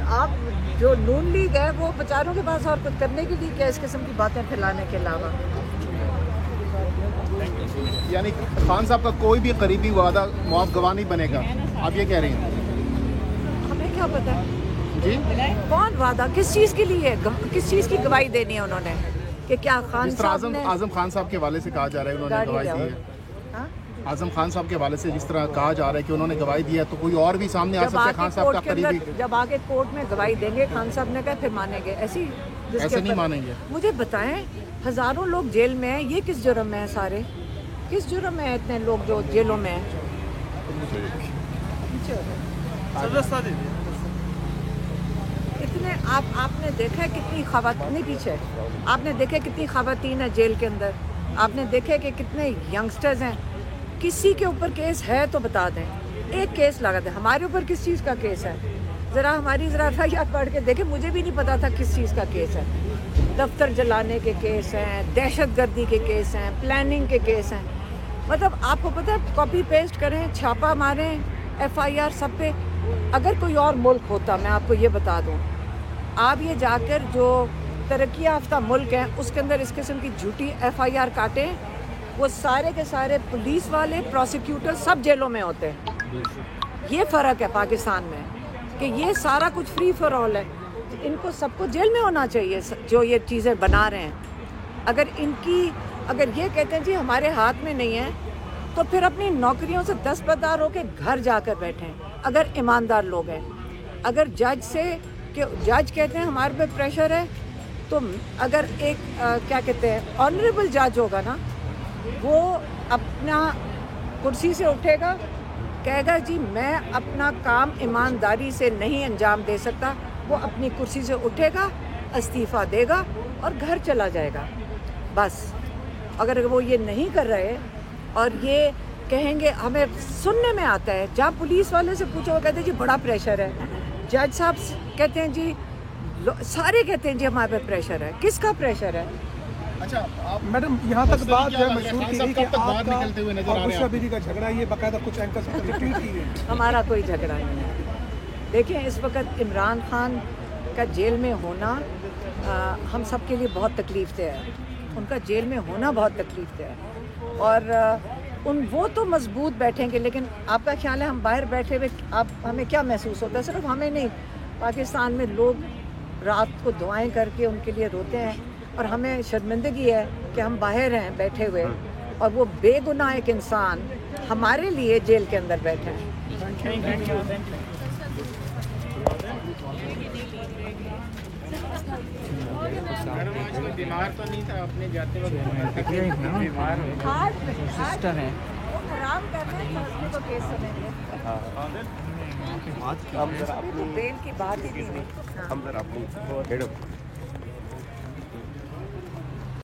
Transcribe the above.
آپ جو نون لیگ ہے وہ بیچاروں کے پاس اور کچھ کرنے کے لیے کیا اس قسم کی باتیں پھیلانے کے علاوہ؟ یعنی خان صاحب کا کوئی بھی قریبی وعدہ معاف گواہ نہیں بنے گا، آپ یہ کہہ رہی ہیں؟ ہمیں کیا پتا ہے جی کون وعدہ کس چیز کے لیے، کس چیز کی گواہی دینی ہے انہوں نے، کہ کیا خان جس طرح صاحب نے اعظم خان صاحب کے حوالے سے کہا جا رہا ہے انہوں نے گواہی دی ہے، ہاں؟ اعظم خان صاحب کے حوالے سے جس طرح کہا جا رہا ہے کہ انہوں نے گواہی دی ہے، تو کوئی اور بھی سامنے آ سکتا ہے خان صاحب کا قریبی؟ جب آگے کورٹ میں گواہی دیں گے خان صاحب نے کہا پھر مانیں گے، ایسے نہیں مانیں گے؟ مجھے بتائیں ہزاروں لوگ جیل میں ہیں، یہ کس جرم میں ہیں سارے؟ کس جرم میں ہیں اتنے لوگ جو جیلوں میں ہیں؟ اتنے آپ نے دیکھا ہے کتنی خواتین پیچھے، آپ نے دیکھا کتنی خواتین ہیں جیل کے اندر، آپ نے دیکھا کہ کتنے ینگسٹرز ہیں، کسی کے اوپر کیس ہے تو بتا دیں، ایک کیس لگا دیں، ہمارے اوپر کس چیز کا کیس ہے؟ ذرا ہماری ایف آئی آر پڑھ کے دیکھیں، مجھے بھی نہیں پتا تھا کس چیز کا کیس ہے۔ دفتر جلانے کے کیس ہیں، دہشت گردی کے کیس ہیں، پلاننگ کے کیس ہیں، مطلب آپ کو پتہ ہے کاپی پیسٹ کریں، چھاپا ماریں ایف آئی آر سب پہ۔ اگر کوئی اور ملک ہوتا، میں آپ کو یہ بتا دوں، آپ یہ جا کر جو ترقی یافتہ ملک ہیں اس کے اندر اس قسم کی جھوٹی ایف آئی آر کاٹیں، وہ سارے کے سارے پولیس والے پروسیکیوٹر سب جیلوں میں ہوتے ہیں۔ یہ فرق ہے پاکستان میں کہ یہ سارا کچھ فری فار آل ہے، ان کو سب کو جیل میں ہونا چاہیے جو یہ چیزیں بنا رہے ہیں۔ اگر یہ کہتے ہیں جی ہمارے ہاتھ میں نہیں ہے تو پھر اپنی نوکریوں سے دستبردار ہو کے گھر جا کر بیٹھیں اگر ایماندار لوگ ہیں۔ اگر جج کہتے ہیں ہمارے پہ پریشر ہے، تو اگر ایک کیا کہتے ہیں آنریبل جج ہوگا نا، وہ اپنا کرسی سے اٹھے گا، کہے گا جی میں اپنا کام ایمانداری سے نہیں انجام دے سکتا، وہ اپنی کرسی سے اٹھے گا، استعفیٰ دے گا اور گھر چلا جائے گا بس۔ اگر وہ یہ نہیں کر رہے اور یہ کہیں گے، ہمیں سننے میں آتا ہے جہاں پولیس والے سے پوچھو وہ کہتے ہیں جی بڑا پریشر ہے، جج صاحب کہتے ہیں جی، سارے کہتے ہیں جی ہمارے پہ پریشر ہے۔ کس کا پریشر ہے؟ اچھا میڈم یہاں تک بات جو ہے مشہور کی گئی کہ آپ کا اور بشرا بیوی کا جھگڑا، یہ باقاعدہ کچھ اینکر سے ٹویٹ کی گئی۔ ہمارا کوئی جھگڑا نہیں ہے۔ دیکھیں اس وقت عمران خان کا جیل میں ہونا ہم سب کے لیے بہت تکلیف دہ ہے، ان کا جیل میں ہونا بہت تکلیف دہ ہے، اور وہ تو مضبوط بیٹھیں گے، لیکن آپ کا خیال ہے ہم باہر بیٹھے ہوئے ہمیں کیا محسوس ہوتا ہے؟ صرف ہمیں نہیں، پاکستان میں لوگ رات کو دعائیں کر کے ان کے لیے روتے ہیں، اور ہمیں شرمندگی ہے کہ ہم باہر ہیں بیٹھے ہوئے اور وہ بے گناہ ایک انسان ہمارے لیے جیل کے اندر بیٹھے ہیں۔ بیمار تو نہیں تھا اپنے جاتے وقت؟ سسٹم ہے وہ حرام کر رہے ہیں تو کیس سمجھ لیں، بیل کی بات ہی نہیں ہوئی۔